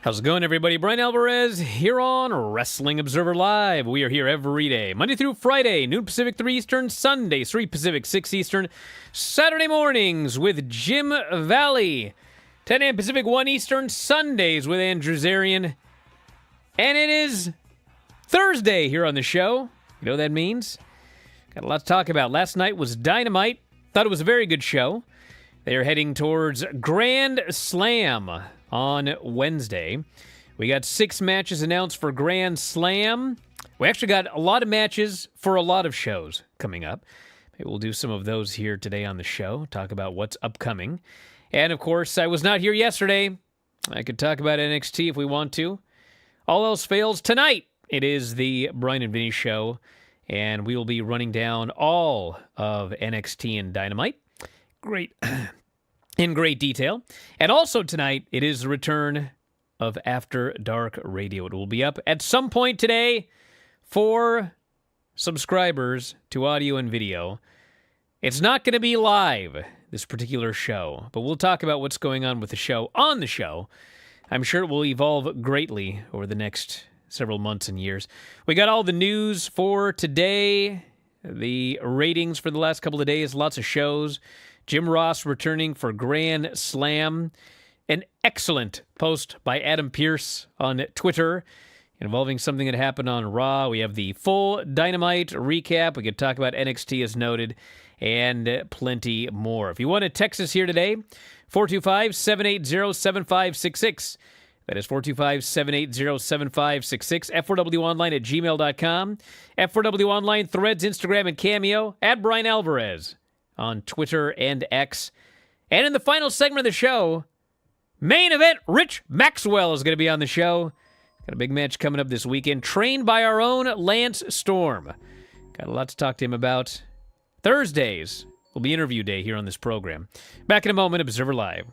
How's it going, everybody? Bryan Alvarez here on Wrestling Observer Live. We are here every day, Monday through Friday, noon Pacific, 3 Eastern, Sunday, 3 Pacific, 6 Eastern, Saturday mornings with Jim Valley, 10 a.m. Pacific, 1 Eastern, Sundays with Andrew Zarian. And it is Thursday here on the show. You know what that means? Got a lot to talk about. Last night was Dynamite. Thought it was a very good show. They are heading towards Grand Slam on Wednesday. We got 6 matches announced for Grand Slam. We actually got a lot of matches for a lot of shows coming up. Maybe we'll do some of those here today on the show, talk about what's upcoming. And, of course, I was not here yesterday. I could talk about NXT if we want to. All else fails, tonight it is the Bryan and Vinny Show, and we will be running down all of NXT and Dynamite. Great. In great detail. And also tonight, it is the return of After Dark Radio. It will be up at some point today for subscribers to audio and video. It's not going to be live, this particular show, but we'll talk about what's going on with the show on the show. I'm sure it will evolve greatly over the next several months and years. We got all the news for today, the ratings for the last couple of days, lots of shows. Jim Ross returning for Grand Slam. An excellent post by Adam Pearce on Twitter involving something that happened on Raw. We have the full Dynamite recap. We could talk about NXT as noted and plenty more. If you want to text us here today, 425-780-7566. That is 425-780-7566. F4WOnline@gmail.com. F4W Online, Threads, Instagram, and Cameo. At Bryan Alvarez on Twitter and X. And in the final segment of the show, main event, Rich Maxwell is going to be on the show. Got a big match coming up this weekend, trained by our own Lance Storm. Got a lot to talk to him about. Thursdays will be interview day here on this program. Back in a moment, Observer Live.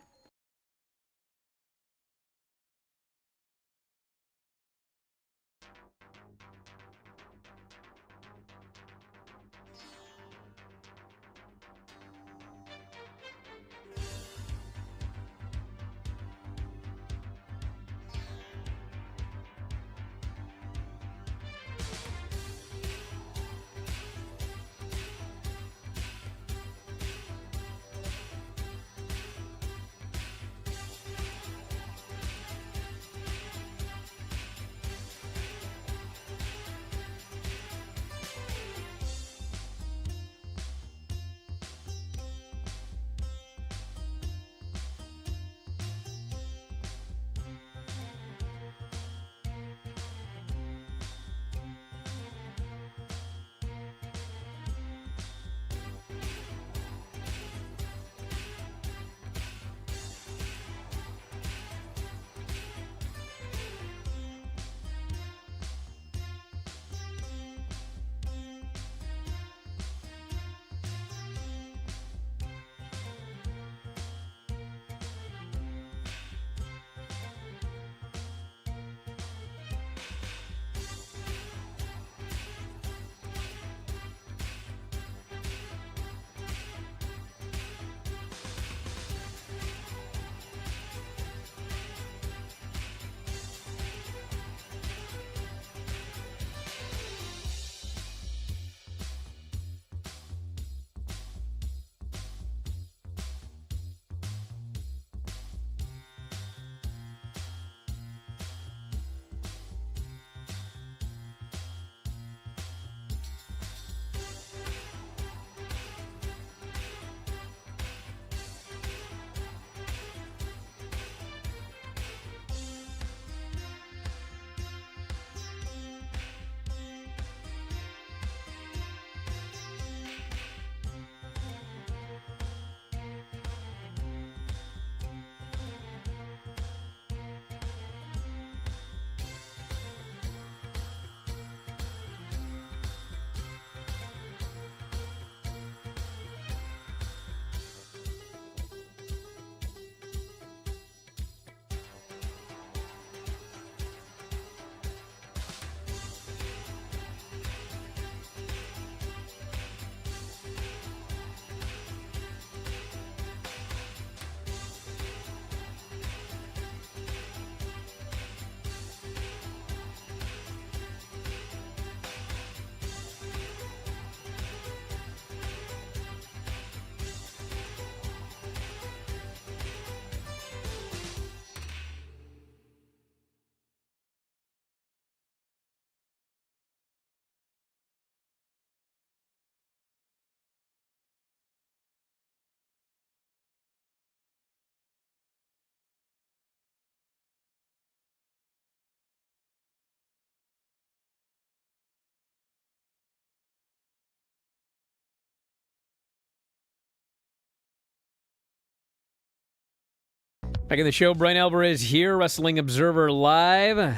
Back in the show, Bryan Alvarez here, Wrestling Observer Live.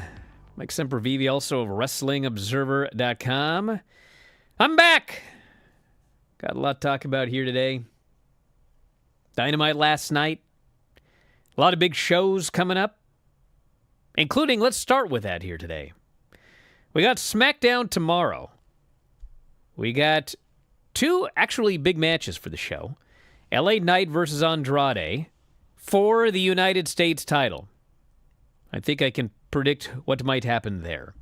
Mike Sempervive, also of WrestlingObserver.com. I'm back! Got a lot to talk about here today. Dynamite last night. A lot of big shows coming up, including, let's start with that here today. We got SmackDown tomorrow. We got two actually big matches for the show. LA Knight versus Andrade for the United States title. I think I can predict what might happen there.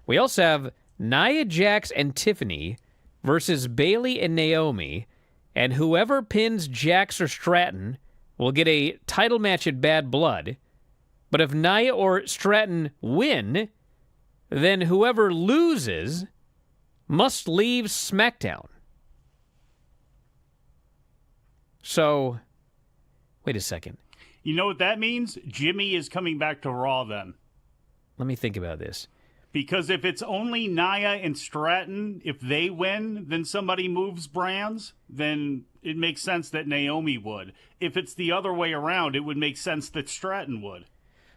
We also have Nia Jax and Tiffany versus Bayley and Naomi, and whoever pins Jax or Stratton will get a title match at Bad Blood. But if Nia or Stratton win, then whoever loses must leave SmackDown. So, wait a second. You know what that means? Jimmy is coming back to Raw then. Let me think about this. Because if it's only Nia and Stratton, if they win, then somebody moves brands, then it makes sense that Naomi would. If it's the other way around, it would make sense that Stratton would.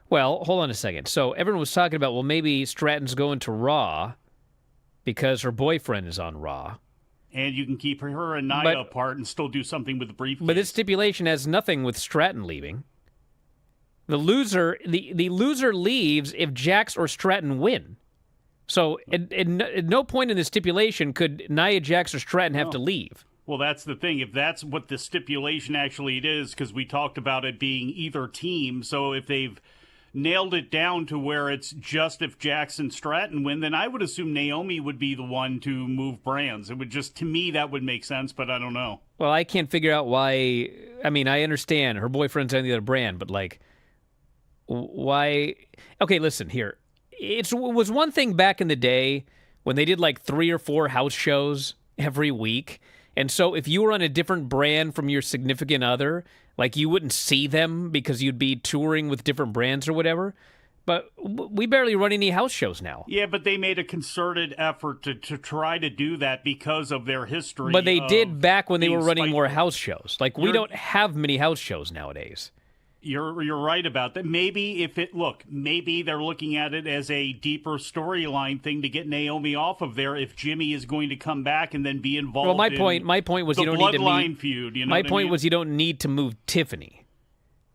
Well, hold on a second. So everyone was talking about, well, maybe Stratton's going to Raw because her boyfriend is on Raw. And you can keep her and Nia apart and still do something with the briefcase. But this stipulation has nothing with Stratton leaving. The loser leaves if Jax or Stratton win. So at no point in the stipulation could Nia Jax or Stratton have to leave. Well, that's the thing. If that's what the stipulation actually is, because we talked about it being either team, so if they've nailed it down to where it's just if Jax and Stratton win, then I would assume Naomi would be the one to move brands. It would just, to me, that would make sense, but I don't know. Well, I can't figure out why. I mean, I understand her boyfriend's on the other brand, but like, why? Okay, listen here. It was one thing back in the day when they did like 3 or 4 house shows every week. And so if you were on a different brand from your significant other, like you wouldn't see them because you'd be touring with different brands or whatever. But we barely run any house shows now. Yeah, but they made a concerted effort to try to do that because of their history. But they did back when they were running more house shows. Like we don't have many house shows nowadays. You're right about that. Maybe maybe they're looking at it as a deeper storyline thing to get Naomi off of there if Jimmy is going to come back and then be involved. Well, my point was the you don't need to bloodline feud. You know my point was you don't need to move Tiffany.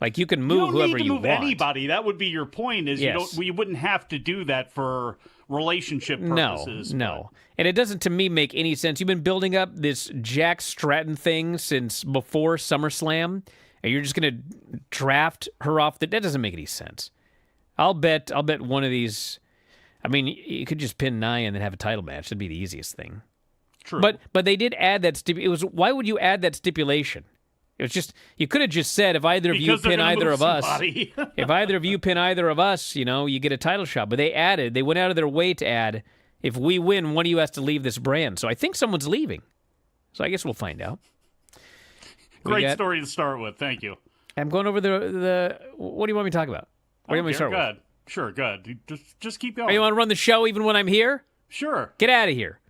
Like you can move whoever you want. You don't need to move anybody. That would be your point. Is yes. you wouldn't have to do that for relationship purposes. No. And it doesn't to me make any sense. You've been building up this Jack Stratton thing since before SummerSlam. And you're just going to draft her off. That doesn't make any sense. I'll bet one of these. I mean, you could just pin Nia and then have a title match. That'd be the easiest thing. True. But they did add that. Why would you add that stipulation? It was just you could have just said if either of you pin either of us, if either of you pin either of us, you get a title shot. But they went out of their way to add if we win, one of you has to leave this brand. So I think someone's leaving. So I guess we'll find out. Great story to start with. Thank you. I'm going over the. What do you want me to talk about? What do you want me to start with? Sure, good. Just keep going. Oh, you want to run the show even when I'm here? Sure. Get out of here.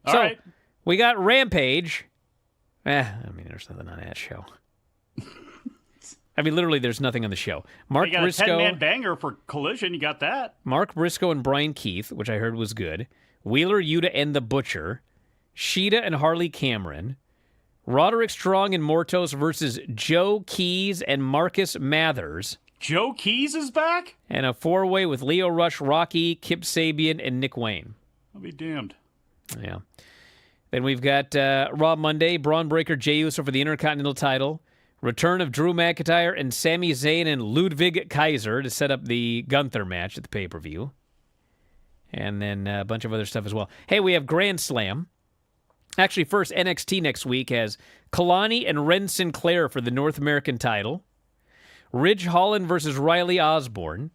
All right. We got Rampage. There's nothing on that show. Literally, there's nothing on the show. You got a 10-man banger for Collision. You got that. Mark Briscoe and Brian Keith, which I heard was good. Wheeler Yuta and The Butcher. Sheeta and Harley Cameron. Roderick Strong and Mortos versus Joe Keys and Marcus Mathers. Joe Keys is back? And a 4-way with Leo Rush, Rocky, Kip Sabian, and Nick Wayne. I'll be damned. Yeah. Then we've got Raw Monday, Braun Breaker, Jey Uso for the Intercontinental title. Return of Drew McIntyre and Sami Zayn and Ludwig Kaiser to set up the Gunther match at the pay-per-view. And then a bunch of other stuff as well. Hey, we have Grand Slam. Actually, first, NXT next week has Kalani and Ren Sinclair for the North American title. Ridge Holland versus Riley Osborne.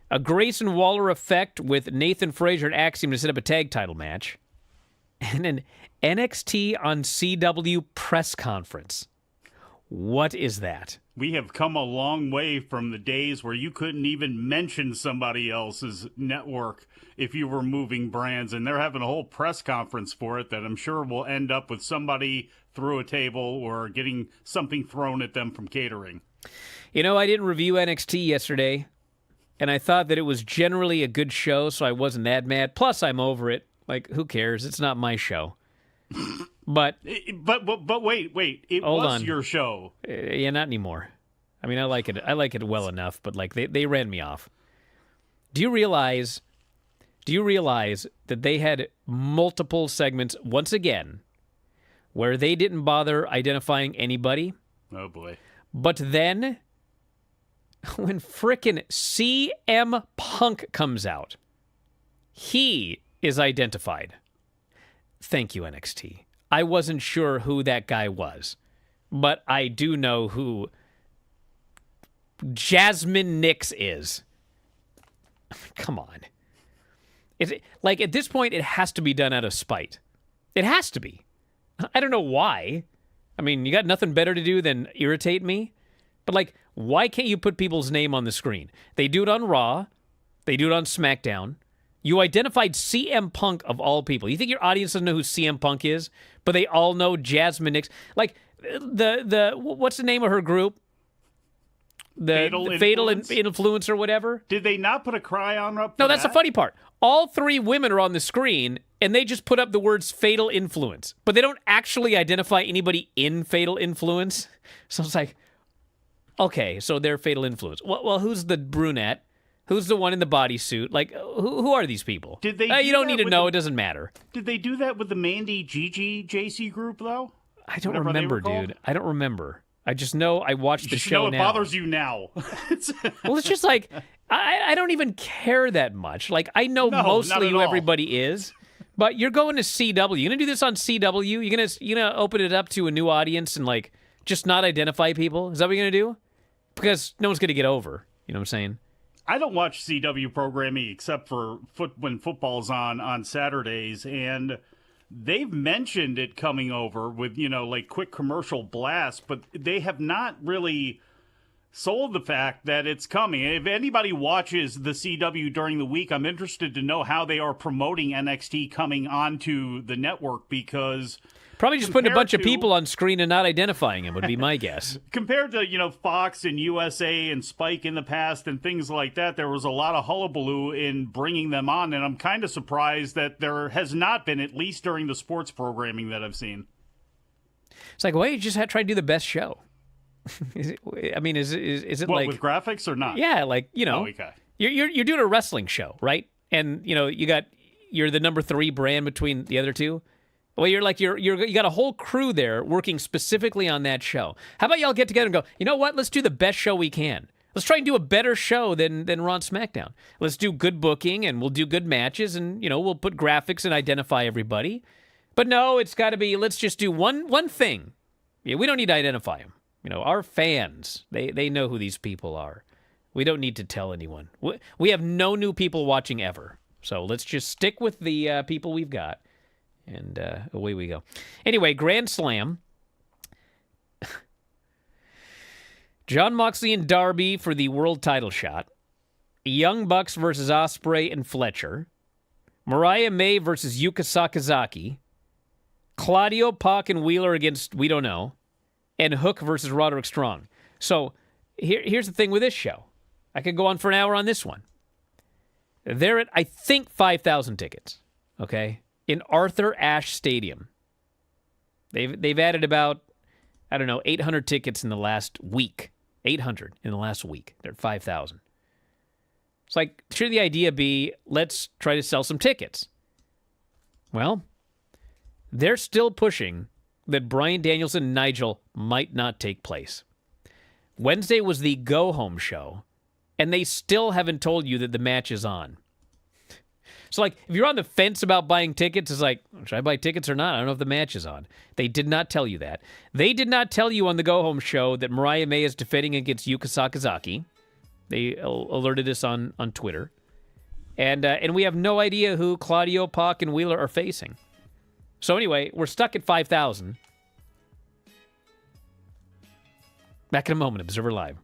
A Grayson Waller effect with Nathan Frazier and Axiom to set up a tag title match. And an NXT on CW press conference. What is that? We have come a long way from the days where you couldn't even mention somebody else's network if you were moving brands, and they're having a whole press conference for it that I'm sure will end up with somebody through a table or getting something thrown at them from catering. You know, I didn't review NXT yesterday, and I thought that it was generally a good show, so I wasn't that mad. Plus, I'm over it. Like, who cares? It's not my show. But wait. It hold was on. your show. Yeah, not anymore. I mean, I like it. I like it well enough, but like they ran me off. Do you realize that they had multiple segments once again where they didn't bother identifying anybody? Oh boy. But then when frickin' CM Punk comes out, he is identified. Thank you, NXT. I wasn't sure who that guy was, but I do know who Jasmine Nix is. Come on. Like, at this point, it has to be done out of spite. It has to be. I don't know why. I mean, you got nothing better to do than irritate me? But, like, why can't you put people's name on the screen? They do it on Raw. They do it on SmackDown. You identified CM Punk of all people. You think your audience doesn't know who CM Punk is, but they all know Jasmine Nix? Like, the what's the name of her group? The Fatal Influence or whatever. Did they not put a cryon up? No, that's the funny part. All three women are on the screen, and they just put up the words Fatal Influence, but they don't actually identify anybody in Fatal Influence. So it's like, okay, so they're Fatal Influence. Well, who's the brunette? Who's the one in the bodysuit? Like, who are these people? Did they? You don't need to know. It doesn't matter. Did they do that with the Mandy Gigi JC group though? I don't remember, dude. I don't remember. I just know I watched the show now. It bothers you now. Well, it's just like, I don't even care that much. Like, I know mostly who everybody is, but you're going to CW. You're going to do this on CW? You're gonna open it up to a new audience and, like, just not identify people? Is that what you're going to do? Because no one's going to get over. You know what I'm saying? I don't watch CW programming except for when football's on Saturdays, and they've mentioned it coming over with, like quick commercial blasts, but they have not really sold the fact that it's coming. If anybody watches the CW during the week, I'm interested to know how they are promoting NXT coming onto the network, because probably just putting a bunch of people on screen and not identifying them would be my guess. Compared to, Fox and USA and Spike in the past and things like that, there was a lot of hullabaloo in bringing them on, and I'm kind of surprised that there has not been, at least during the sports programming that I've seen. It's like, why don't you just try to do the best show? Is it what, like with graphics or not? Yeah, like, Oh, okay. You're doing a wrestling show, right? And you're the number 3 brand between the other two. Well, you got a whole crew there working specifically on that show. How about y'all get together and go, you know what? Let's do the best show we can. Let's try and do a better show than Raw and SmackDown. Let's do good booking, and we'll do good matches, and we'll put graphics and identify everybody. But no, it's got to be, let's just do one thing. Yeah, we don't need to identify them. Our fans, they know who these people are. We don't need to tell anyone. We have no new people watching ever. So let's just stick with the people we've got. And away we go. Anyway, Grand Slam. Jon Moxley and Darby for the world title shot. Young Bucks versus Ospreay and Fletcher. Mariah May versus Yuka Sakazaki. Claudio, Pac, and Wheeler against we don't know. And Hook versus Roderick Strong. So here's the thing with this show. I could go on for an hour on this one. They're at, I think, 5,000 tickets. Okay? In Arthur Ashe Stadium. They've added about, 800 tickets in the last week. 800 in the last week. They're at 5,000. It's like, should the idea be, let's try to sell some tickets? Well, they're still pushing that Bryan Danielson and Nigel might not take place. Wednesday was the go-home show, and they still haven't told you that the match is on. So, like, if you're on the fence about buying tickets, it's like, should I buy tickets or not? I don't know if the match is on. They did not tell you that. They did not tell you on the go-home show that Mariah May is defending against Yuka Sakazaki. They alerted us on Twitter. And we have no idea who Claudio, Pac, and Wheeler are facing. So anyway, we're stuck at 5,000. Back in a moment, Observer Live.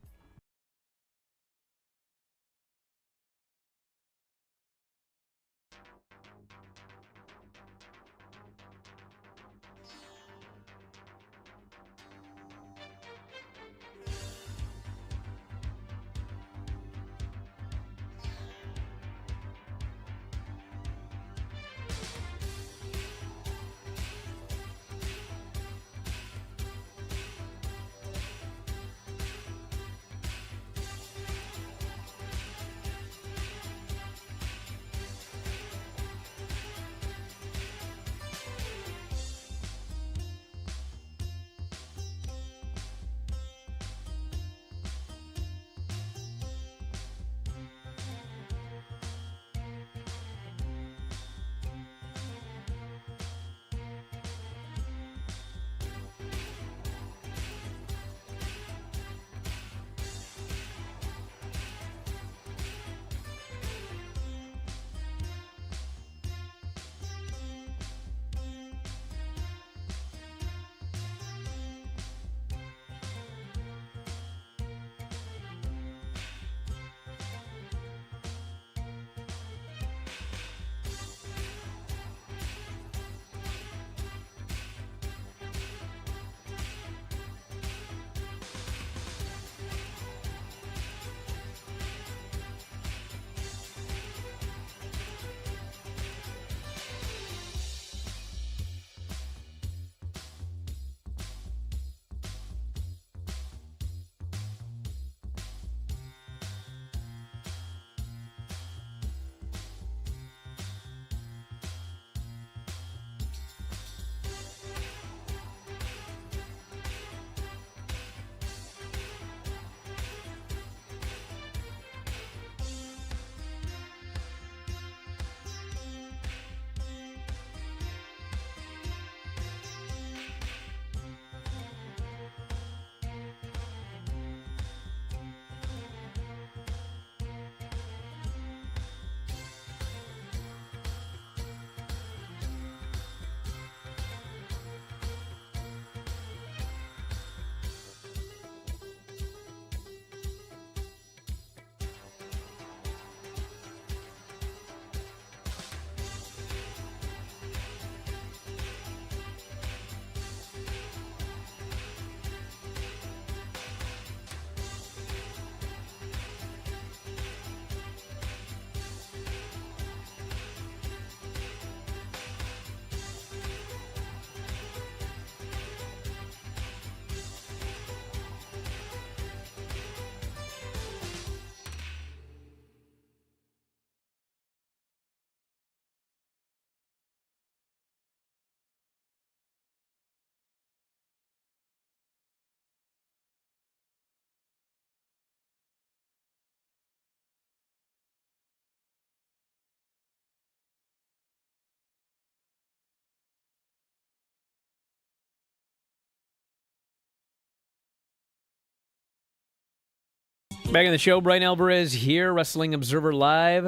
Back in the show, Bryan Alvarez here, Wrestling Observer Live.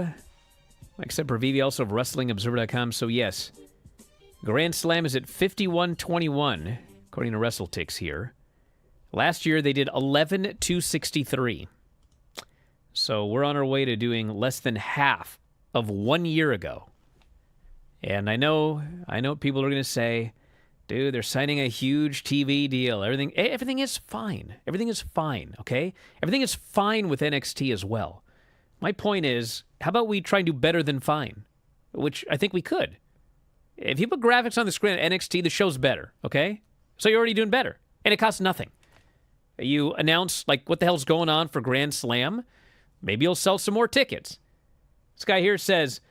Mike Sempervive, also of WrestlingObserver.com. So, yes, Grand Slam is at 51-21, according to WrestleTix here. Last year, they did 11-263. So we're on our way to doing less than half of 1 year ago. And I know what people are going to say, dude, they're signing a huge TV deal. Everything is fine. Everything is fine, okay? Everything is fine with NXT as well. My point is, how about we try and do better than fine? Which I think we could. If you put graphics on the screen at NXT, the show's better, okay? So you're already doing better. And it costs nothing. You announce, like, what the hell's going on for Grand Slam. Maybe you'll sell some more tickets. This guy here says,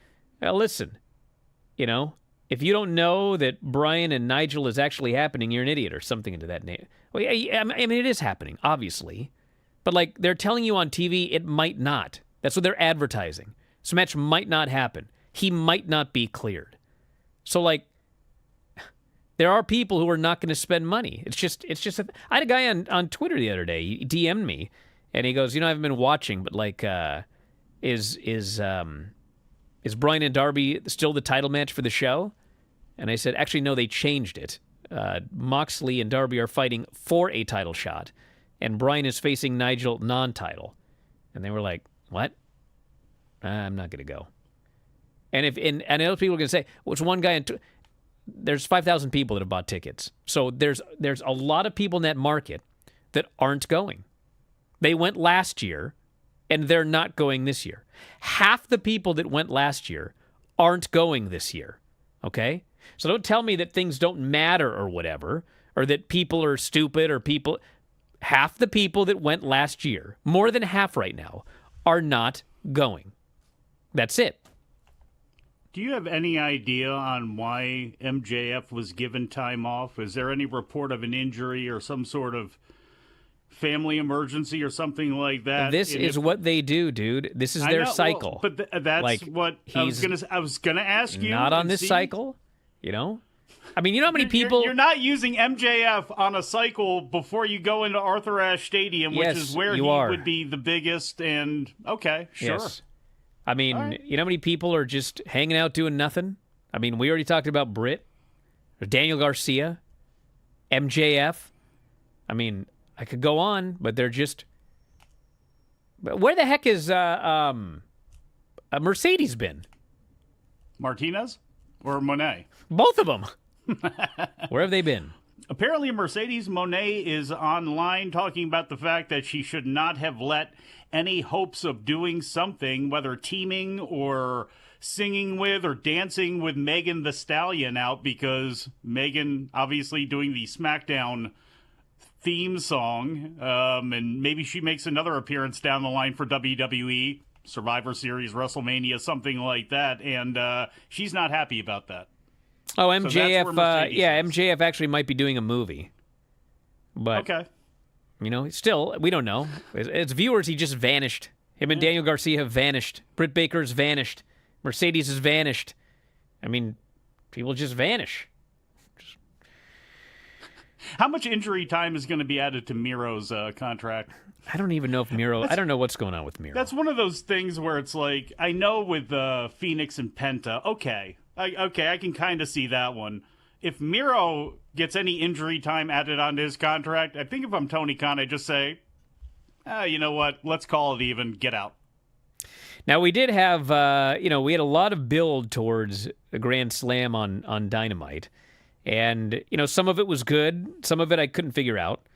well, listen, if you don't know that Bryan and Nigel is actually happening, you're an idiot or something into that name. Well, I mean, it is happening, obviously. But, like, they're telling you on TV it might not. That's what they're advertising. This match might not happen. He might not be cleared. So, like, there are people who are not going to spend money. It's just. I had a guy on Twitter the other day. He DM'd me, and he goes, I haven't been watching, but, like, is Bryan and Darby still the title match for the show? And I said, actually, no, they changed it. Moxley and Darby are fighting for a title shot, and Bryan is facing Nigel non-title. And they were like, what? I'm not going to go. And other people are going to say, well, it's one guy. There's 5,000 people that have bought tickets. So there's a lot of people in that market that aren't going. They went last year, and they're not going this year. Half the people that went last year aren't going this year, okay? So don't tell me that things don't matter or whatever, or that people are stupid or people... Half the people that went last year, more than half right now, are not going. That's it. Do you have any idea on why MJF was given time off? Is there any report of an injury or some sort of family emergency or something like that? This is what they do, dude. This is their cycle. Well, but that's like, what I was gonna ask you. Not on this cycle, I mean, how many people... You're not using MJF on a cycle before you go into Arthur Ashe Stadium, which is where he would be the biggest, and okay, sure. Yes. I mean, right. How many people are just hanging out doing nothing? I mean, we already talked about Britt, or Daniel Garcia, MJF. I mean, I could go on, but they're just... But where the heck is Mercedes been? Martinez or Monet? Both of them. Where have they been? Apparently, Mercedes Monet is online talking about the fact that she should not have let any hopes of doing something, whether teaming or singing with or dancing with Megan Thee Stallion out, because Megan obviously doing the SmackDown theme song, and maybe she makes another appearance down the line for WWE, Survivor Series, WrestleMania, something like that, and she's not happy about that. Oh, MJF, so MJF actually might be doing a movie. But, okay. Still, we don't know. As viewers, he just vanished. Him and Daniel Garcia have vanished. Britt Baker's vanished. Mercedes has vanished. I mean, people just vanish. How much injury time is going to be added to Miro's contract? I don't even know if Miro... I don't know what's going on with Miro. That's one of those things where it's like, I know with Phoenix and Penta, I can kind of see that one. If Miro gets any injury time added onto his contract, I think if I'm Tony Khan, I just say, you know what? Let's call it even. Get out. Now, we did have, we had a lot of build towards the Grand Slam on Dynamite. And, some of it was good. Some of it I couldn't figure out.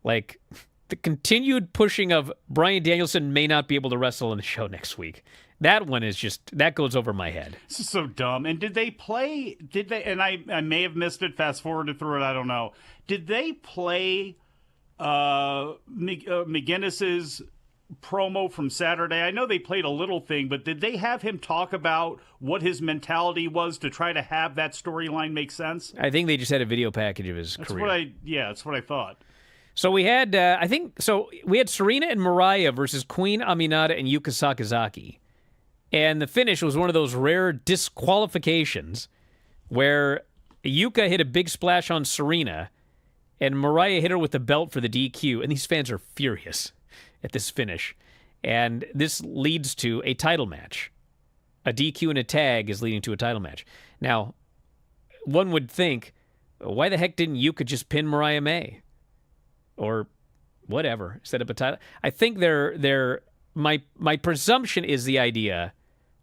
Like, the continued pushing of Bryan Danielson may not be able to wrestle in the show next week. That one is that goes over my head. This is so dumb. And did they, and I may have missed it, fast forwarded through it, I don't know. Did they play McGinnis's promo from Saturday? I know they played a little thing, but did they have him talk about what his mentality was to try to have that storyline make sense? I think they just had a video package of his career. That's what I thought. So we had, we had Serena and Mariah versus Queen Aminata and Yuka Sakazaki. And the finish was one of those rare disqualifications where Yuka hit a big splash on Serena and Mariah hit her with the belt for the DQ. And these fans are furious at this finish. And this leads to a title match. A DQ and a tag is leading to a title match. Now, one would think, why the heck didn't Yuka just pin Mariah May? Or whatever, set up a title. I think my presumption is the idea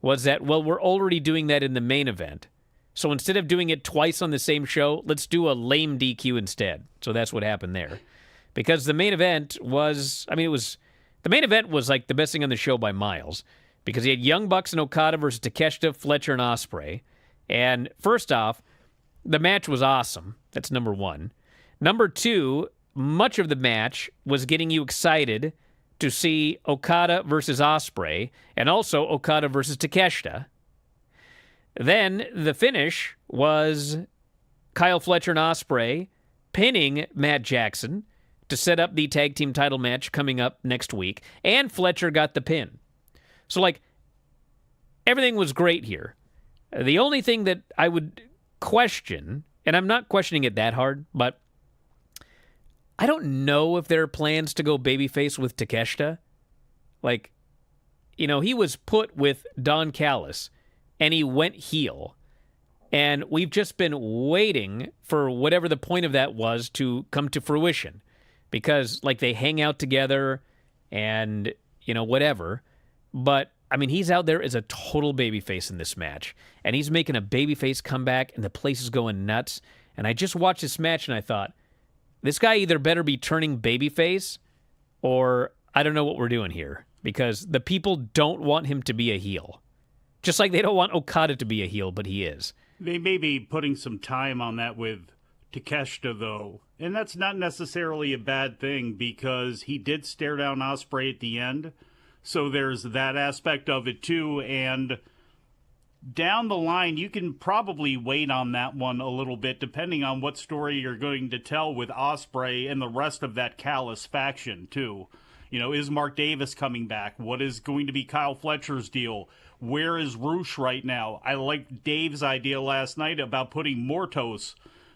was that, well, we're already doing that in the main event. So instead of doing it twice on the same show, let's do a lame DQ instead. So that's what happened there. Because the main event was, the main event was like the best thing on the show by miles. Because he had Young Bucks and Okada versus Takeshita, Fletcher, and Ospreay. And first off, the match was awesome. That's number one. Number two, much of the match was getting you excited to see Okada versus Ospreay, and also Okada versus Takeshita. Then the finish was Kyle Fletcher and Ospreay pinning Matt Jackson to set up the tag team title match coming up next week, and Fletcher got the pin. So, like, everything was great here. The only thing that I would question, and I'm not questioning it that hard, but I don't know if there are plans to go babyface with Takeshita. Like, he was put with Don Callis, and he went heel. And we've just been waiting for whatever the point of that was to come to fruition. Because, like, they hang out together and, whatever. But, he's out there as a total babyface in this match. And he's making a babyface comeback, and the place is going nuts. And I just watched this match, and I thought, this guy either better be turning babyface, or I don't know what we're doing here. Because the people don't want him to be a heel. Just like they don't want Okada to be a heel, but he is. They may be putting some time on that with Takeshita, though. And that's not necessarily a bad thing, because he did stare down Ospreay at the end. So there's that aspect of it, too. And down the line, you can probably wait on that one a little bit, depending on what story you're going to tell with Ospreay and the rest of that Callis faction, too. Is Mark Davis coming back? What is going to be Kyle Fletcher's deal? Where is Roosh right now? I liked Dave's idea last night about putting Mortos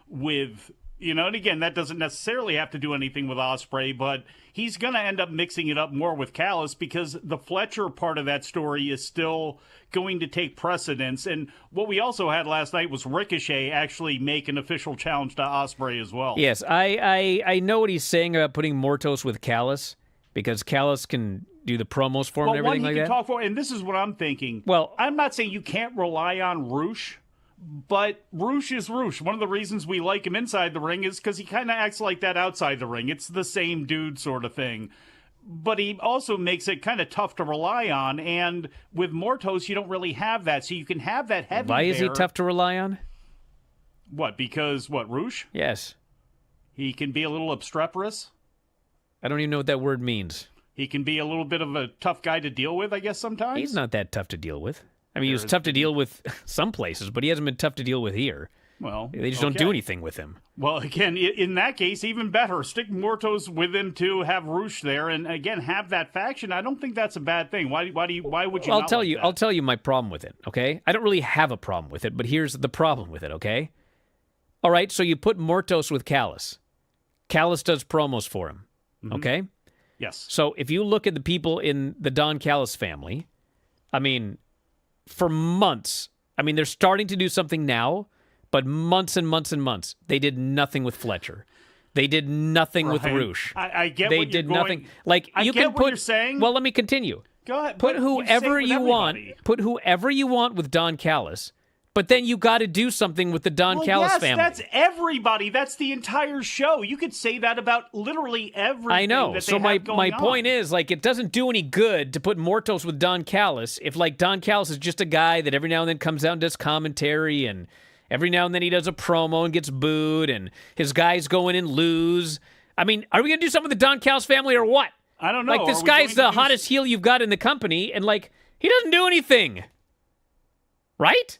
with, and again, that doesn't necessarily have to do anything with Ospreay, but he's going to end up mixing it up more with Callis, because the Fletcher part of that story is still going to take precedence. And what we also had last night was Ricochet actually make an official challenge to Ospreay as well. Yes, I know what he's saying about putting Mortos with Callis, because Callis can do the promos for him and everything like that. Talk for, and this is what I'm thinking. Well, I'm not saying you can't rely on Roosh, but Roosh is Roosh. One of the reasons we like him inside the ring is because he kind of acts like that outside the ring. It's the same dude sort of thing. But he also makes it kind of tough to rely on, and with Mortos, you don't really have that. So you can have that heavy. Why is he tough to rely on? What, because, Roosh? Yes. He can be a little obstreperous. I don't even know what that word means. He can be a little bit of a tough guy to deal with, I guess, sometimes. He's not that tough to deal with. He was tough to deal with some places, but he hasn't been tough to deal with here. Well, they just don't do anything with him. Well, again, in that case, even better. Stick Mortos with him to have Roosh there, and again, have that faction. I don't think that's a bad thing. Why would you? Well, I'll tell you my problem with it. Okay, I don't really have a problem with it, but here's the problem with it. Okay, all right. So you put Mortos with Callis. Callis does promos for him. Mm-hmm. Okay. Yes. So if you look at the people in the Don Callis family, for months, they're starting to do something now, but months and months and months, they did nothing with Fletcher. They did nothing with Roosh. I get they what did you're nothing. going. Like I you get can what put. You're saying. Well, let me continue. Go ahead. Put whoever you want. Put whoever you want with Don Callis. But then you got to do something with the Don Callis family. That's everybody. That's the entire show. You could say that about literally everything. I know. That So my point is, it doesn't do any good to put Mortos with Don Callis if, Don Callis is just a guy that every now and then comes out and does commentary, and every now and then he does a promo and gets booed, and his guys go in and lose. Are we going to do something with the Don Callis family or what? I don't know. This guy's the hottest heel you've got in the company, and, he doesn't do anything. Right?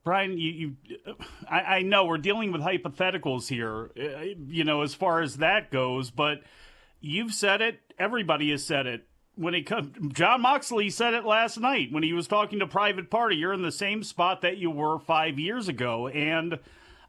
Brian, I know we're dealing with hypotheticals here, as far as that goes, but you've said it. Everybody has said it. When it comes, Jon Moxley said it last night when he was talking to Private Party. You're in the same spot that you were 5 years ago, and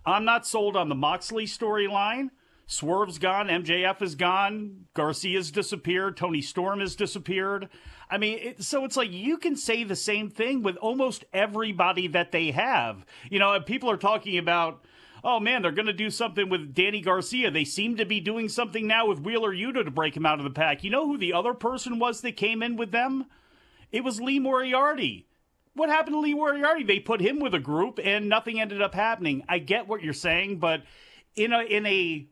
I'm not sold on the Moxley storyline. Swerve's gone, MJF is gone, Garcia's disappeared, Tony Storm has disappeared. I mean, so it's like you can say the same thing with almost everybody that they have. You know, people are talking about, oh man, they're going to do something with Danny Garcia. They seem to be doing something now with Wheeler Yuta to break him out of the pack. You know who the other person was that came in with them? It was Lee Moriarty. What happened to Lee Moriarty? They put him with a group and nothing ended up happening. I get what you're saying, but in a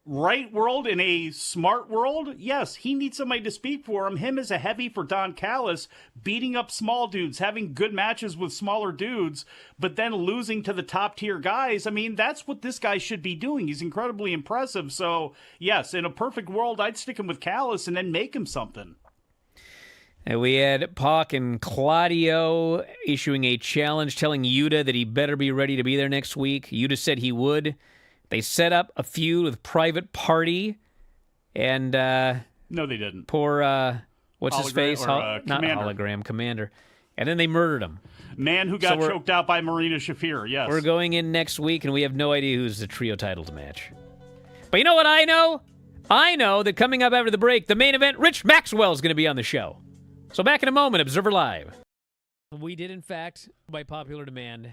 right world, in a smart world, yes, he needs somebody to speak for him. Him as a heavy for Don Callis, beating up small dudes, having good matches with smaller dudes, but then losing to the top tier guys. I mean, that's what this guy should be doing. He's incredibly impressive. So, yes, in a perfect world, I'd stick him with Callis and then make him something. And we had Pac and Claudio issuing a challenge telling Yuta that he better be ready to be there next week. Yuta said he would. They set up a feud with Private Party, and no, they didn't. Poor what's his face? Not Hologram Commander, and then they murdered him. Man who got choked out by Marina Shafir. Yes, we're going in next week, and we have no idea who's the trio titles match. But you know what I know? I know that coming up after the break, the main event, Rich Maxwell is going to be on the show. So back in a moment, Observer Live. We did, in fact, by popular demand,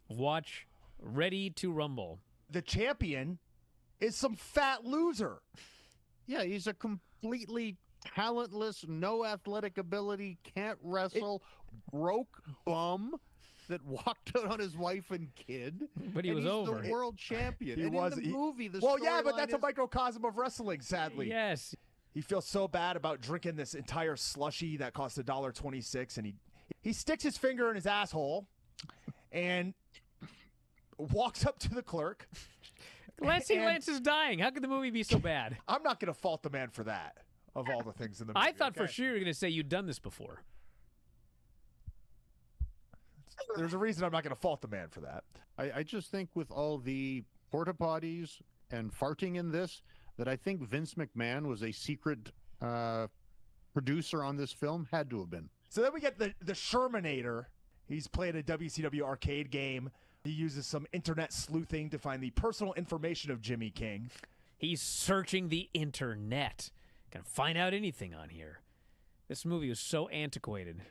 watch Ready to Rumble. The champion is some fat loser. Yeah, he's a completely talentless, no athletic ability, can't wrestle, broke bum that walked out on his wife and kid. But he was over. He's the world champion. He and was. In the movie, the well, yeah, but that's a microcosm of wrestling, sadly. Yes. He feels so bad about drinking this entire slushy that cost $1.26, and he sticks his finger in his asshole and walks up to the clerk. Lancey Lance is dying. How could the movie be so bad? I'm not going to fault the man for that, of all the things in the movie. I thought for sure you were going to say you'd done this before. There's a reason I'm not going to fault the man for that. I just think with all the porta potties and farting in this, that I think Vince McMahon was a secret producer on this film. Had to have been. So then we get the Shermanator. He's playing a WCW arcade game. He uses some internet sleuthing to find the personal information of Jimmy King. He's searching the internet. Can find out anything on here. This movie was so antiquated.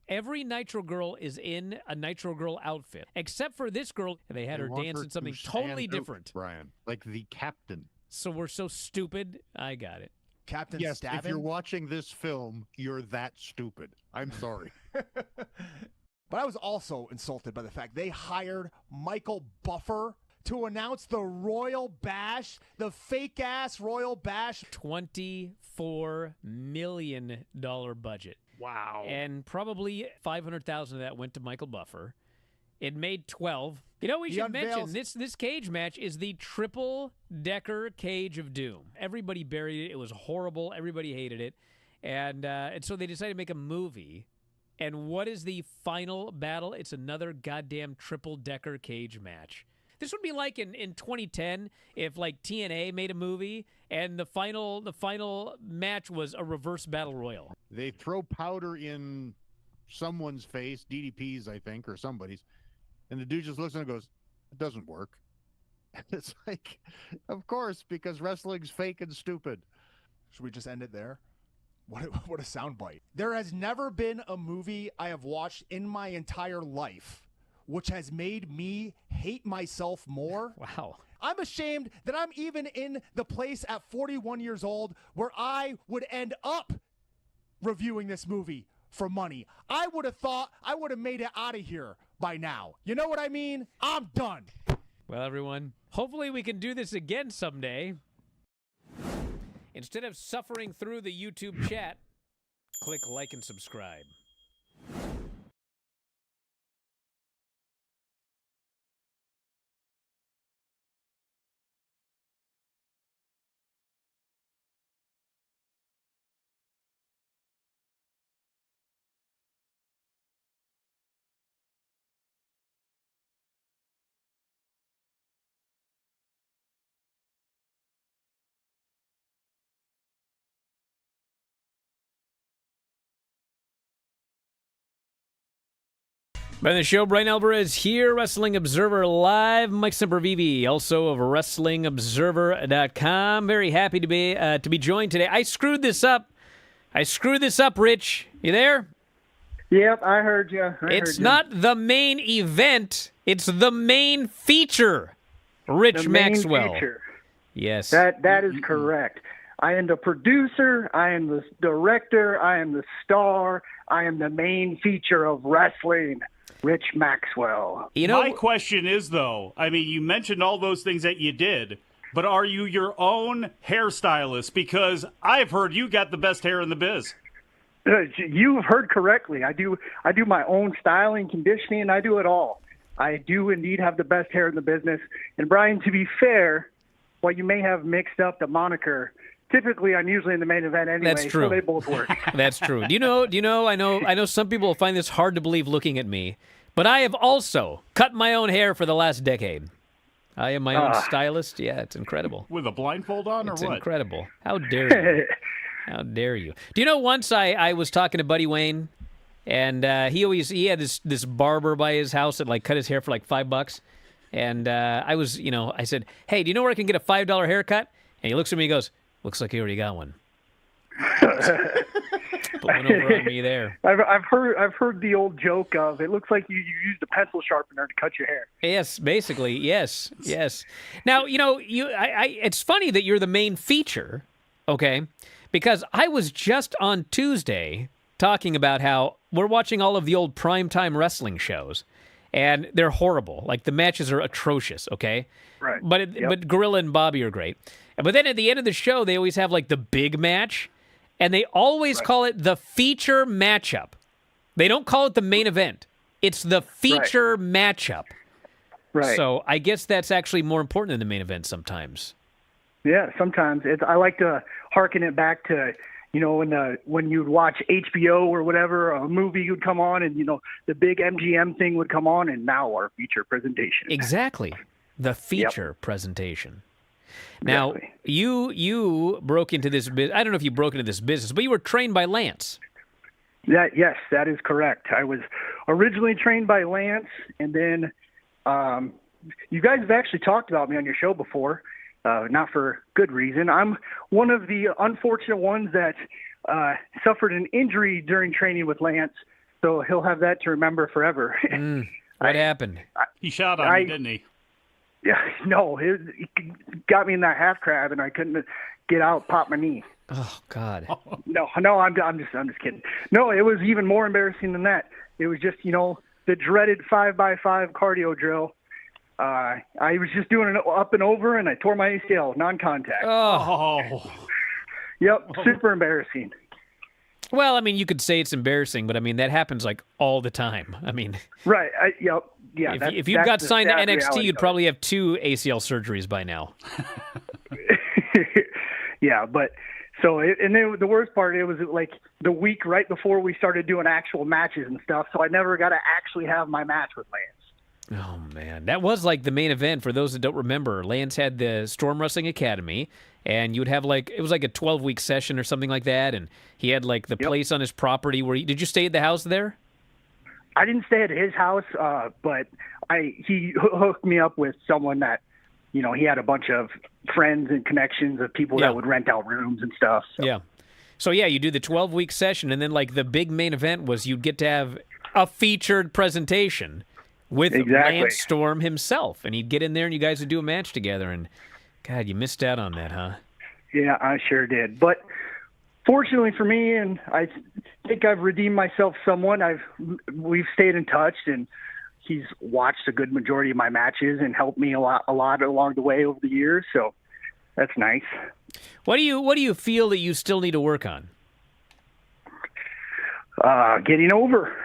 Every Nitro Girl is in a Nitro Girl outfit, except for this girl. They had her dance in something totally different. Brian, like the captain. So we're so stupid. I got it. Captain yes, Stabbin? If you're watching this film, you're that stupid. I'm sorry. But I was also insulted by the fact they hired Michael Buffer to announce the Royal Bash, the fake-ass Royal Bash. $24 million budget. Wow. And probably $500,000 of that went to Michael Buffer. It made 12. You know, we should mention this cage match is the triple-decker Cage of Doom. Everybody buried it. It was horrible. Everybody hated it. And so they decided to make a movie. And what is the final battle? It's another goddamn triple-decker cage match. This would be like in 2010 if like TNA made a movie and the final match was a reverse battle royal. They throw powder in someone's face, DDP's I think, or somebody's, and the dude just looks and goes, "It doesn't work." It's like, of course, because wrestling's fake and stupid. Should we just end it there? What a soundbite. There has never been a movie I have watched in my entire life which has made me hate myself more. Wow. I'm ashamed that I'm even in the place at 41 years old where I would end up reviewing this movie for money. I would have thought I would have made it out of here by now. You know what I mean? I'm done. Well, everyone, hopefully we can do this again someday. Instead of suffering through the YouTube chat, click like and subscribe. By the show, Bryan Alvarez here, Wrestling Observer Live. Mike Sempervive, also of WrestlingObserver.com. Very happy to be joined today. I screwed this up, Rich. You there? Yep, I heard you. It's not the main event. It's the main feature. Rich Maxwell. Feature. Yes. That is correct. I am the producer. I am the director. I am the star. I am the main feature of wrestling. Rich Maxwell. My question is, though, I mean, you mentioned all those things that you did, but are you your own hairstylist? Because I've heard you got the best hair in the biz. You've heard correctly. I do my own styling, conditioning, and I do it all. I do indeed have the best hair in the business. And Bryan, to be fair, while you may have mixed up the moniker, typically I'm usually in the main event anyway. That's true. So they both work. That's true. Do you know? I know some people will find this hard to believe looking at me, but I have also cut my own hair for the last decade. I am my own stylist. Yeah, it's incredible. With a blindfold on, or it's what? It's incredible. How dare you? How dare you? Do you know, once I was talking to Buddy Wayne, and he had this barber by his house that cut his hair for $5, and I said, hey, do you know where I can get a $5 haircut? And he looks at me and goes, looks like you already got one. Put one over on me there. I've heard the old joke of, it looks like you used a pencil sharpener to cut your hair. Yes, basically, yes. Now, it's funny that you're the main feature, okay? Because I was just on Tuesday talking about how we're watching all of the old primetime wrestling shows, and they're horrible. The matches are atrocious, okay? Right. But Gorilla and Bobby are great. But then at the end of the show, they always have the big match, and they always call it the feature matchup. They don't call it the main event. It's the feature matchup. Right. So I guess that's actually more important than the main event sometimes. Yeah, sometimes. I like to hearken it back to, when you'd watch HBO or whatever, a movie would come on and, the big MGM thing would come on, and now our feature presentation. Exactly. The feature presentation. Now, you broke into this business. I don't know if you broke into this business, but you were trained by Lance. Yes, that is correct. I was originally trained by Lance, and then you guys have actually talked about me on your show before, not for good reason. I'm one of the unfortunate ones that suffered an injury during training with Lance, so he'll have that to remember forever. What happened? He shot on you, didn't he? Yeah, no, it got me in that half crab, and I couldn't get out, pop my knee. Oh God. No, I'm just kidding. No, it was even more embarrassing than that. It was just, the dreaded 5x5 cardio drill. I was just doing it up and over, and I tore my ACL, non-contact. Oh. Yep, super embarrassing. Well, I mean, you could say it's embarrassing, but I mean that happens all the time. I mean, right? Yep. Yeah. If you got signed to NXT, you'd probably have 2 ACL surgeries by now. Yeah, but the worst part, it was the week right before we started doing actual matches and stuff, so I never got to actually have my match with Lance. Oh man, that was the main event. For those that don't remember, Lance had the Storm Wrestling Academy, and you would have it was a 12-week session or something like that, and he had the place on his property where did you stay at the house there? I didn't stay at his house, but he hooked me up with someone that, he had a bunch of friends and connections of people that would rent out rooms and stuff. So. Yeah. So you do the 12-week session, and then the big main event was you'd get to have a featured presentation with Lance Storm himself, and he'd get in there and you guys would do a match together. And God, you missed out on that, huh? Yeah, I sure did. But fortunately for me, and I think I've redeemed myself somewhat, we've stayed in touch, and he's watched a good majority of my matches and helped me a lot along the way over the years. So that's nice. What do you feel that you still need to work on? Getting over.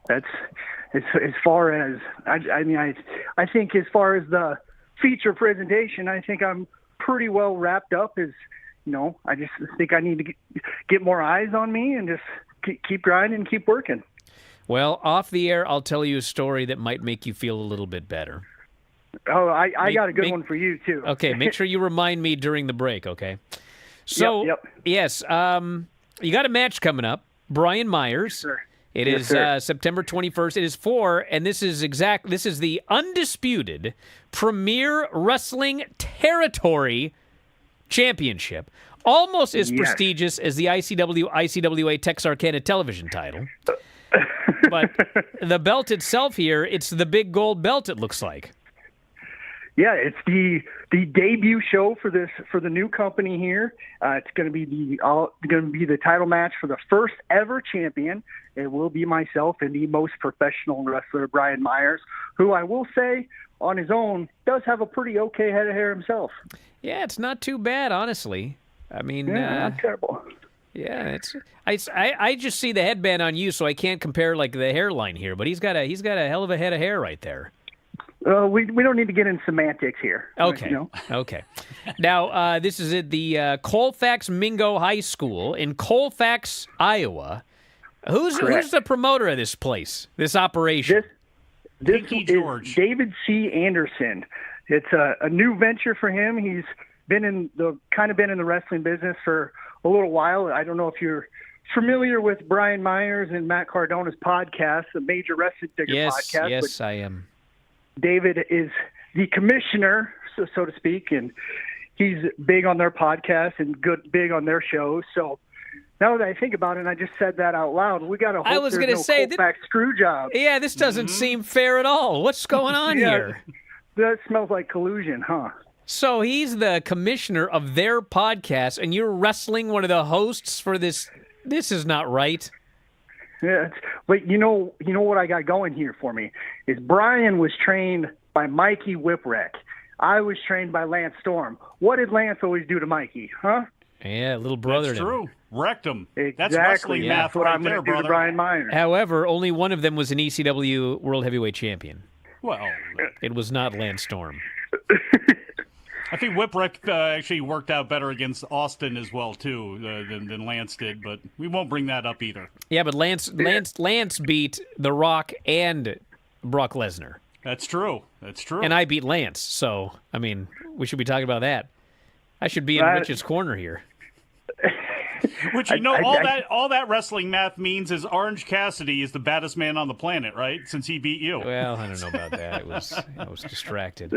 That's as far as I think as far as the feature presentation, I think I'm pretty well wrapped up. I just think I need to get more eyes on me and just keep grinding and keep working. Well, off the air, I'll tell you a story that might make you feel a little bit better. Oh, I got a good one for you, too. Okay, make sure you remind me during the break, okay? So, yep. Yes, you got a match coming up. Brian Myers. Sure. It Yes, is sir. September 21st. It is this is the undisputed Premier Wrestling Territory Championship. Almost as Yes. prestigious as the ICWA Texarkana television title. But the belt itself here, it's the big gold belt, it looks like. Yeah, it's the debut show for the new company here. It's going to be the title match for the first ever champion. It will be myself and the most professional wrestler, Brian Myers, who I will say on his own does have a pretty okay head of hair himself. Yeah, it's not too bad, honestly. I mean, Not terrible. yeah, I just see the headband on you, so I can't compare like the hairline here. But he's got a hell of a head of hair right there. We don't need to get in semantics here. Okay. You know? Okay. Now, this is at the Colfax Mingo High School in Colfax, Iowa. Who's the promoter of this place, this operation? This Pinky is George. David C. Anderson. It's a new venture for him. He's been in the wrestling business for a little while. I don't know if you're familiar with Brian Myers and Matt Cardona's podcast, the Major Wrestling Figure podcast. Yes, I am. David is the commissioner, so to speak, and he's big on their podcast and big on their shows. So now that I think about it, and I just said that out loud, we got to hope I was there's gonna no say Colfax screw job. Yeah, this doesn't seem fair at all. What's going on here? That smells like collusion, huh? So he's the commissioner of their podcast, and you're wrestling one of the hosts for this. This is not right. Yeah, but you know what I got going here for me is Brian was trained by Mikey Whipwreck. I was trained by Lance Storm. What did Lance always do to Mikey, huh? Yeah, little brother. That's true. Wrecked him. Exactly. That's wrestling math That's what right I'm there, going to do brother. to Brian Myers. However, only one of them was an ECW World Heavyweight Champion. Well, It was not Lance Storm. I think Whipwreck actually worked out better against Austin as well too than Lance did, but we won't bring that up either. Yeah, but Lance beat The Rock and Brock Lesnar, That's true. That's true. and I beat Lance. So, I mean, we should be talking about that. I should be in Rich's corner here. Which all that wrestling math means is Orange Cassidy is the baddest man on the planet, right? Since he beat you. Well, I don't know about that. I was distracted.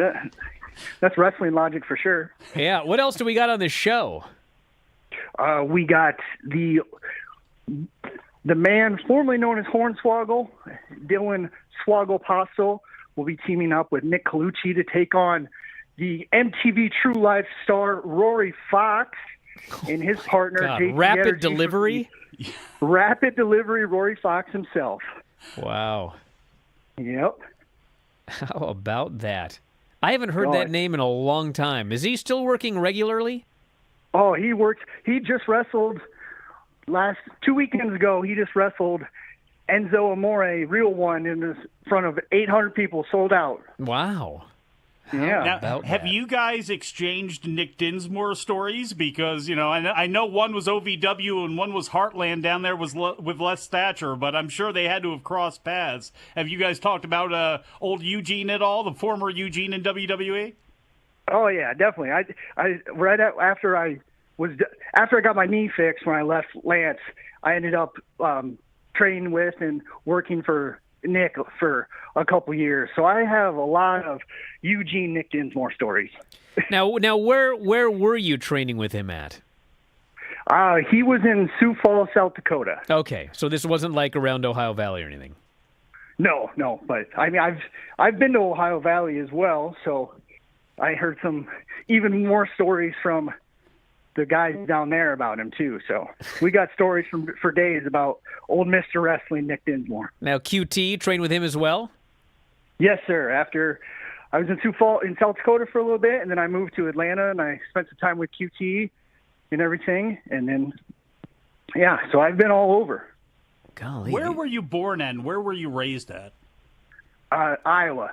That's wrestling logic for sure. Yeah. What else do we got on this show? We got the man formerly known as Hornswoggle, Dylan Swoggle-Postel, will be teaming up with Nick Colucci to take on the MTV True Life star Rory Fox and his partner, God, JT Rapid Energy Delivery? Rapid Delivery, Rory Fox himself. Wow. Yep. How about that? I haven't heard that name in a long time. Is he still working regularly? Oh, he works. He just wrestled 2 weekends ago. He just wrestled Enzo Amore, real one, in front of 800 people, sold out. Wow. Yeah. Now, have you guys exchanged Nick Dinsmore stories? Because, I know one was OVW and one was Heartland down there with less stature, but I'm sure they had to have crossed paths. Have you guys talked about old Eugene at all, the former Eugene in WWE? Oh yeah, definitely. After I got my knee fixed when I left Lance, I ended up training with and working for Nick for a couple years. So I have a lot of Eugene Nick Dinsmore stories. Now, where were you training with him at? He was in Sioux Falls, South Dakota. Okay, so this wasn't like around Ohio Valley or anything. No, but I mean I've been to Ohio Valley as well, so I heard some even more stories from the guys down there about him too. So we got stories for days about old Mr. Wrestling Nick Dinsmore. Now, QT trained with him as well? Yes, sir. After I was in Sioux Falls in South Dakota for a little bit, and then I moved to Atlanta, and I spent some time with QT and everything, and then so I've been all over. Golly. Where were you born and where were you raised at? Iowa.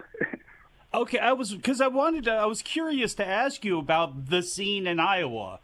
Okay, I was curious to ask you about the scene in Iowa.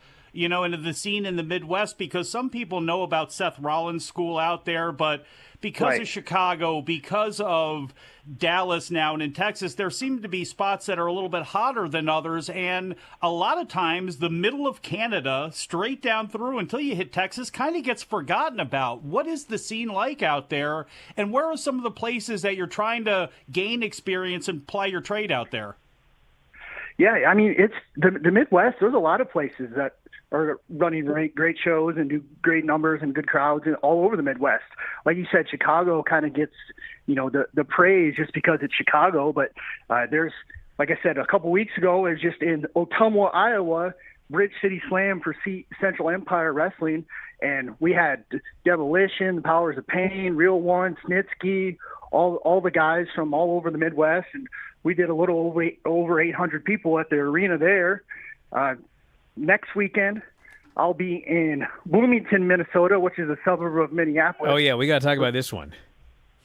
into the scene in the Midwest, because some people know about Seth Rollins' school out there, but because of Chicago, because of Dallas now and in Texas, there seem to be spots that are a little bit hotter than others. And a lot of times the middle of Canada, straight down through until you hit Texas, kind of gets forgotten about. What is the scene like out there? And where are some of the places that you're trying to gain experience and ply your trade out there? Yeah, I mean, it's the Midwest. There's a lot of places that are running great shows and do great numbers and good crowds and all over the Midwest. Like you said, Chicago kind of gets, the praise just because it's Chicago. But there's, like I said, a couple weeks ago, it was just in Ottumwa, Iowa, Bridge City Slam for Central Empire Wrestling. And we had Demolition, the Powers of Pain, Real One, Snitsky, all the guys from all over the Midwest. And we did a little over 800 people at the arena there. Next weekend, I'll be in Bloomington, Minnesota, which is a suburb of Minneapolis. Oh, yeah, we got to talk about this one.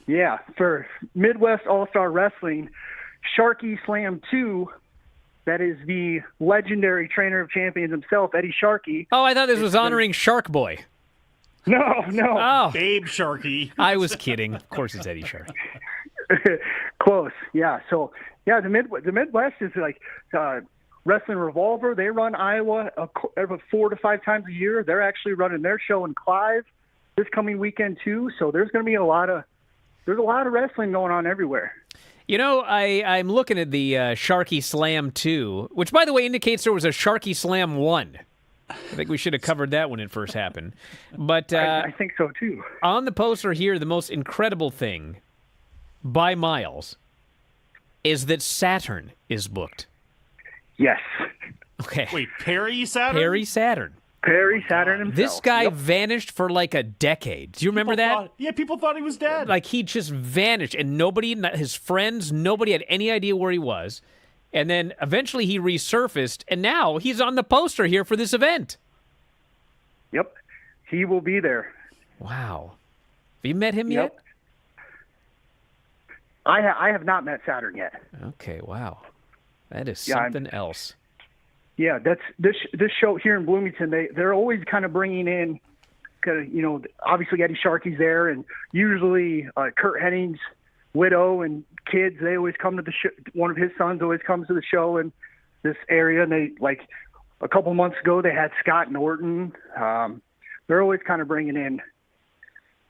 Yeah, for Midwest All-Star Wrestling, Sharky Slam 2, that is the legendary trainer of champions himself, Eddie Sharkey. Oh, I thought this was honoring Shark Boy. No. Oh, Babe Sharky. I was kidding. Of course it's Eddie Sharkey. Close, yeah. So, yeah, the Midwest is like Wrestling Revolver. They run Iowa 4 to 5 times a year. They're actually running their show in Clive this coming weekend too. So there's going to be a lot of wrestling going on everywhere. I'm looking at the Sharky Slam 2, which, by the way, indicates there was a Sharky Slam 1. I think we should have covered that when it first happened. But I think so too. On the poster here, the most incredible thing, by miles, is that Saturn is booked. Yes. Okay. Wait, Perry Saturn? Perry Saturn. Perry Saturn himself. This guy vanished for like a decade. Do you remember that? People thought he was dead. Like, he just vanished, and nobody, his friends, nobody had any idea where he was. And then eventually he resurfaced, and now he's on the poster here for this event. Yep. He will be there. Wow. Have you met him yet? I have not met Saturn yet. Okay, wow. That is something else. Yeah, that's this show here in Bloomington. They're always kind of bringing in, obviously Eddie Sharkey's there, and usually Kurt Hennig's widow and kids. They always come to the show. One of his sons always comes to the show in this area, and they a couple months ago they had Scott Norton. They're always kind of bringing in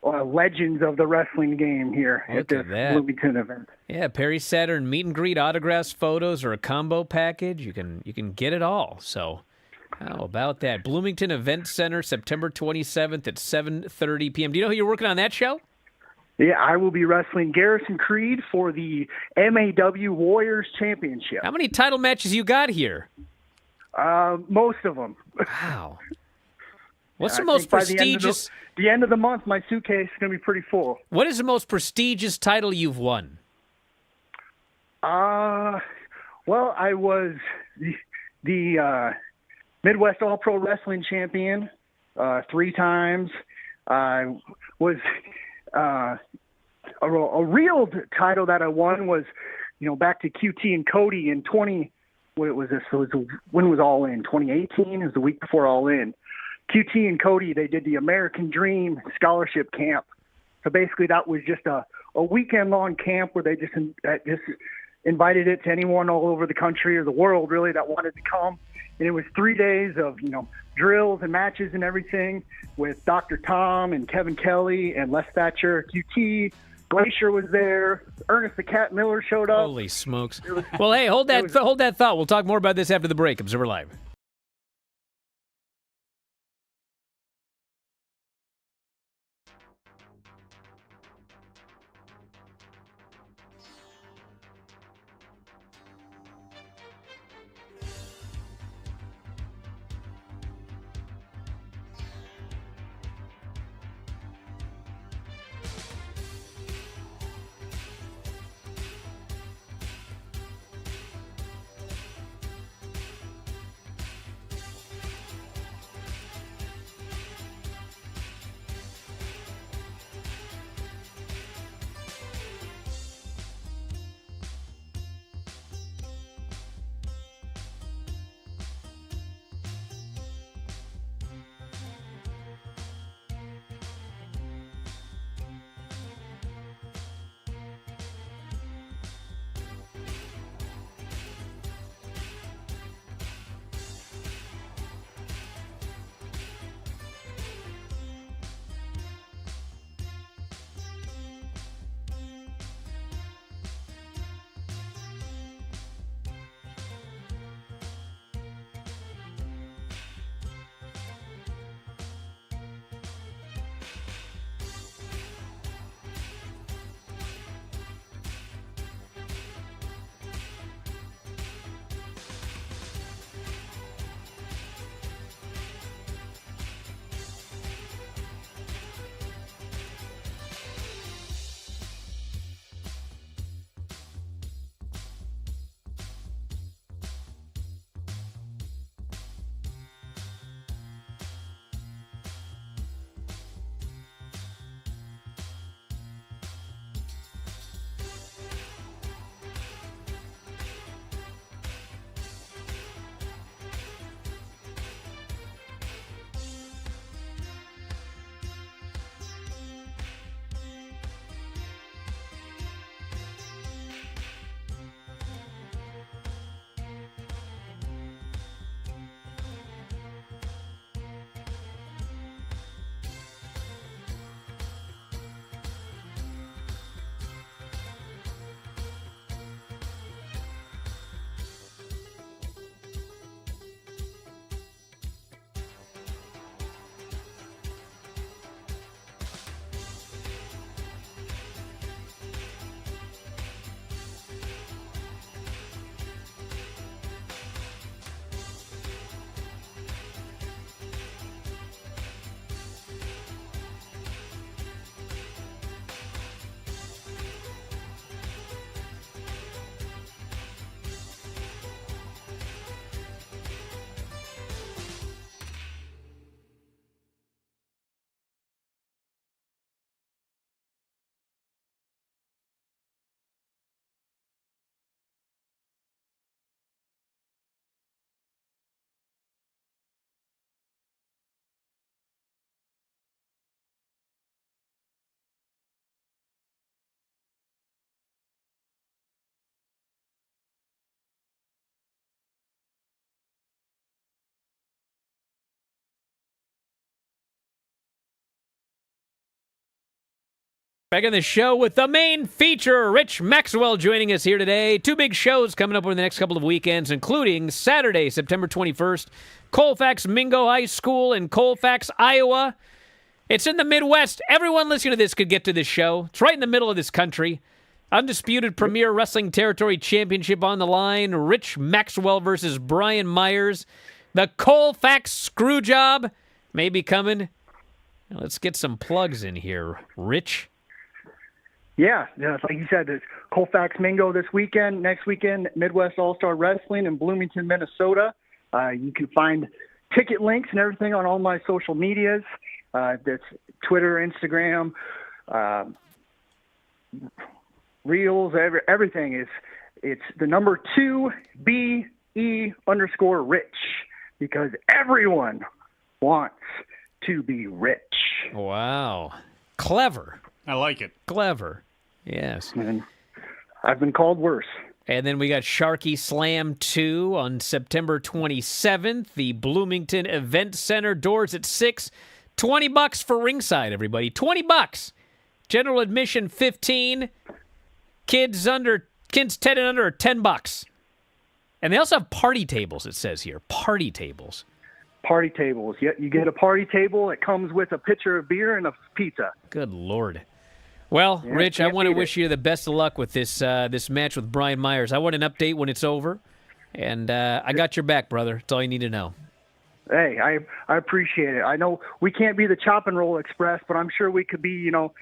legends of the wrestling game here at this Bloomington event. Yeah, Perry Saturn meet and greet, autographs, photos, or a combo package. You can get it all. So how about that? Bloomington Event Center, September 27th at 7:30 p.m. Do you know who you're working on that show? Yeah, I will be wrestling Garrison Creed for the MAW Warriors Championship. How many title matches you got here? Most of them. Wow. What's the most prestigious? The end of the month, my suitcase is going to be pretty full. What is the most prestigious title you've won? Well, I was the Midwest All-Pro Wrestling Champion 3 times. I was a real title that I won was, back to QT and Cody in when was All In? 2018? It was the week before All In. QT and Cody, they did the American Dream Scholarship Camp. So basically that was just a weekend-long camp where they just invited it to anyone all over the country or the world, really, that wanted to come. And it was 3 days of, drills and matches and everything with Dr. Tom and Kevin Kelly and Les Thatcher. QT, Glacier was there. Ernest the Cat Miller showed up. Holy smokes. Well, hey, hold that thought. We'll talk more about this after the break. Observer Live. Back in the show with the main feature, Rich Maxwell joining us here today. 2 big shows coming up over the next couple of weekends, including Saturday, September 21st, Colfax Mingo High School in Colfax, Iowa. It's in the Midwest. Everyone listening to this could get to this show. It's right in the middle of this country. Undisputed Premier Wrestling Territory Championship on the line. Rich Maxwell versus Brian Myers. The Colfax Screwjob may be coming. Let's get some plugs in here, Rich. Yeah, like you said, there's Colfax Mingo this weekend. Next weekend, Midwest All-Star Wrestling in Bloomington, Minnesota. You can find ticket links and everything on all my social medias. That's Twitter, Instagram, Reels, everything. It's the number 2BE_Rich, because everyone wants to be rich. Wow. Clever. I like it. Clever. Yes. And I've been called worse. And then we got Sharky Slam 2 on September 27th. The Bloomington Event Center, doors at 6. $20 for ringside, everybody. $20. General admission $15. Kids 10 and under are $10. And they also have party tables, it says here. Party tables. Party tables. Yeah, you get a party table. It comes with a pitcher of beer and a pizza. Good Lord. Well, Yeah, Rich, I want to beat wish you the best of luck with this match with Brian Myers. I want an update when it's over, and I got your back, brother. That's all you need to know. Hey, I appreciate it. I know we can't be the Chop and Roll Express, but I'm sure we could be, the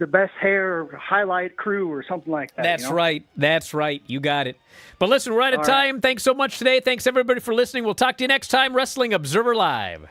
best hair highlight crew or something like that. That's right. That's right. You got it. But listen, we're out of time. Thanks so much today. Thanks, everybody, for listening. We'll talk to you next time. Wrestling Observer Live.